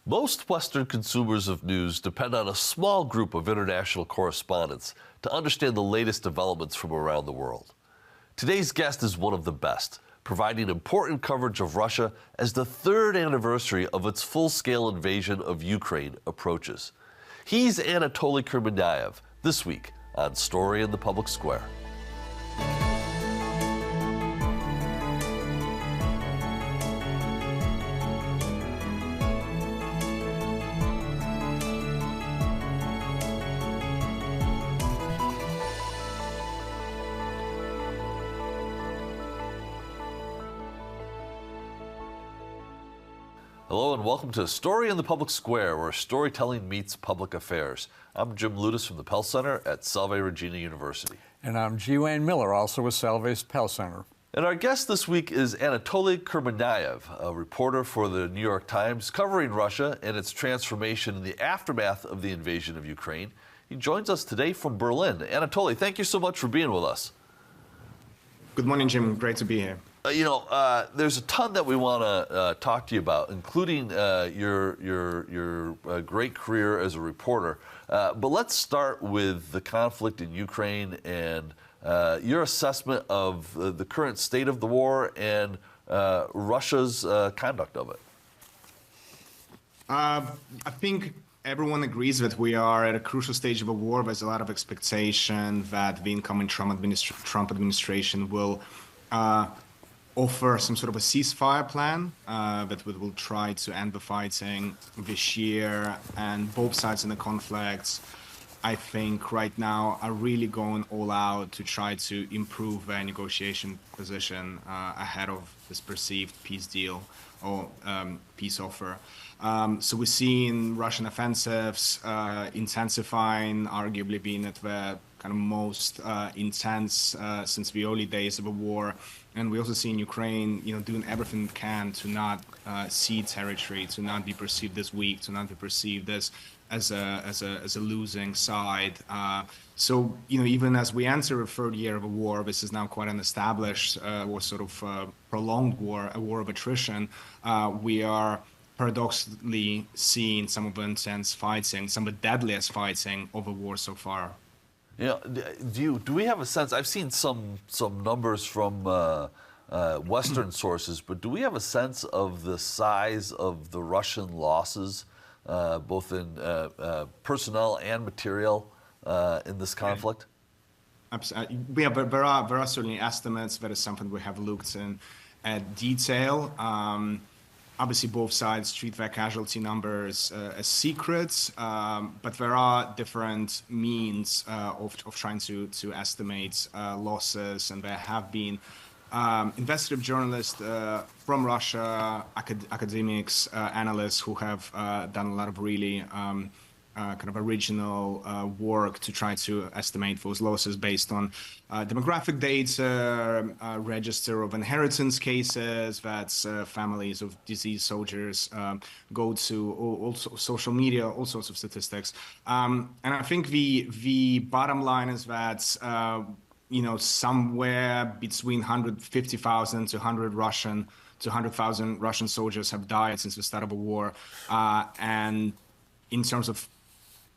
Most Western consumers of news depend on a small group of international correspondents to understand the latest developments from around the world. Today's guest is one of the best, providing important coverage of Russia as the third anniversary of its full-scale invasion of Ukraine approaches. He's Anatoly Kurmanayev, this week on Story in the Public Square. Hello and welcome to Story in the Public Square, where storytelling meets public affairs. I'm Jim Ludes from the Pell Center at Salve Regina University. And I'm G. Wayne Miller, also with Salve's Pell Center. And our guest this week is Anatoly Kurmanayev, a reporter for the New York Times covering Russia and its transformation in the aftermath of the invasion of Ukraine. He joins us today from Berlin. Anatoly, thank you so much for being with us. Good morning, Jim. Great to be here. There's a ton that we want to talk to you about, including your great career as a reporter. But let's start with the conflict in Ukraine and your assessment of the current state of the war and Russia's conduct of it. I think everyone agrees that we are at a crucial stage of a war. There's a lot of expectation that the incoming Trump administration will offer some sort of a ceasefire plan that will try to end the fighting this year. And both sides in the conflict, I think right now, are really going all out to try to improve their negotiation position ahead of this perceived peace deal or peace offer. So we're seeing Russian offensives intensifying, arguably being at the kind of most intense since the early days of the war. And we also see in Ukraine, doing everything it can to not cede territory, to not be perceived as weak, to not be perceived as a losing side. So even as we enter a third year of a war, this is now quite an established or sort of prolonged war, a war of attrition. We are paradoxically seeing some of the intense fighting, some of the deadliest fighting of the war so far. Do we have a sense? I've seen some numbers from Western sources, but do we have a sense of the size of the Russian losses, both in personnel and material, in this conflict? Absolutely. Yeah, but there are certainly estimates. That is something we have looked in at detail. Obviously, both sides treat their casualty numbers as secrets, but there are different means of trying to estimate losses, and there have been investigative journalists from Russia, academics, analysts who have done a lot of really kind of original work to try to estimate those losses based on demographic data, register of inheritance cases that families of deceased soldiers go to, also social media, all sorts of statistics. And I think the bottom line is that somewhere between 150,000 to 100,000 Russian soldiers have died since the start of the war. And in terms of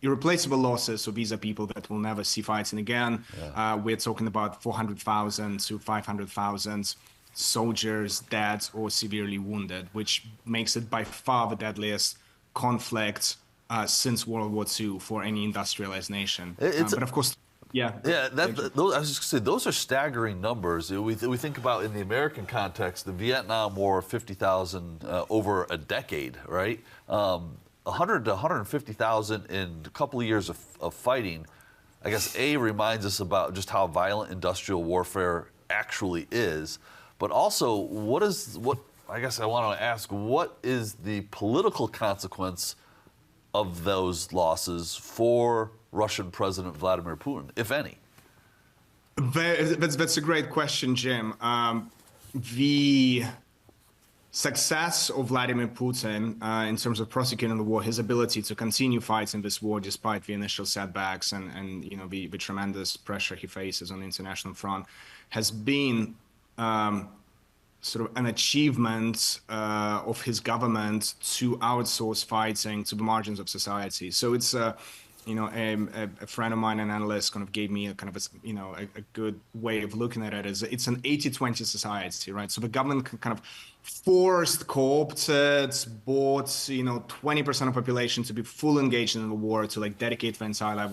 irreplaceable losses, so these are people that will never see fighting again. Yeah. We're talking about 400,000 to 500,000 soldiers dead or severely wounded, which makes it by far the deadliest conflict since World War II for any industrialized nation. But of course, yeah. Yeah, I was just going to say, those are staggering numbers. We think about in the American context, the Vietnam War, 50,000 over a decade, right? 100 to 150,000 in a couple of years of fighting, I guess, reminds us about just how violent industrial warfare actually is. But also, what I guess I want to ask, what is the political consequence of those losses for Russian President Vladimir Putin, if any? That's a great question, Jim. The success of Vladimir Putin in terms of prosecuting the war, his ability to continue fighting this war despite the initial setbacks and the tremendous pressure he faces on the international front, has been sort of an achievement of his government to outsource fighting to the margins of society. So it's a friend of mine, an analyst, kind of gave me a kind of a good way of looking at it. Is it's an 80-20 society, right? So the government kind of forced, co-opted, bought 20% of population to be full engaged in the war, to like dedicate the entire life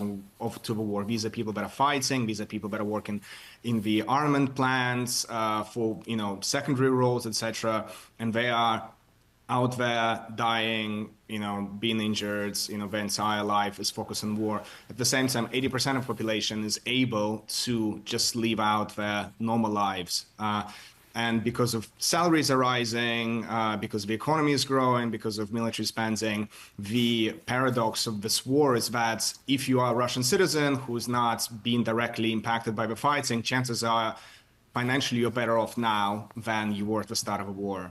to the war. These are people that are fighting. These are people that are working in the armament plants for secondary roles, etc. And they are out there dying, being injured, their entire life is focused on war. At the same time, 80% of the population is able to just live out their normal lives. And because of salaries are rising, because the economy is growing, because of military spending, the paradox of this war is that if you are a Russian citizen who's not being directly impacted by the fighting, chances are financially you're better off now than you were at the start of a war.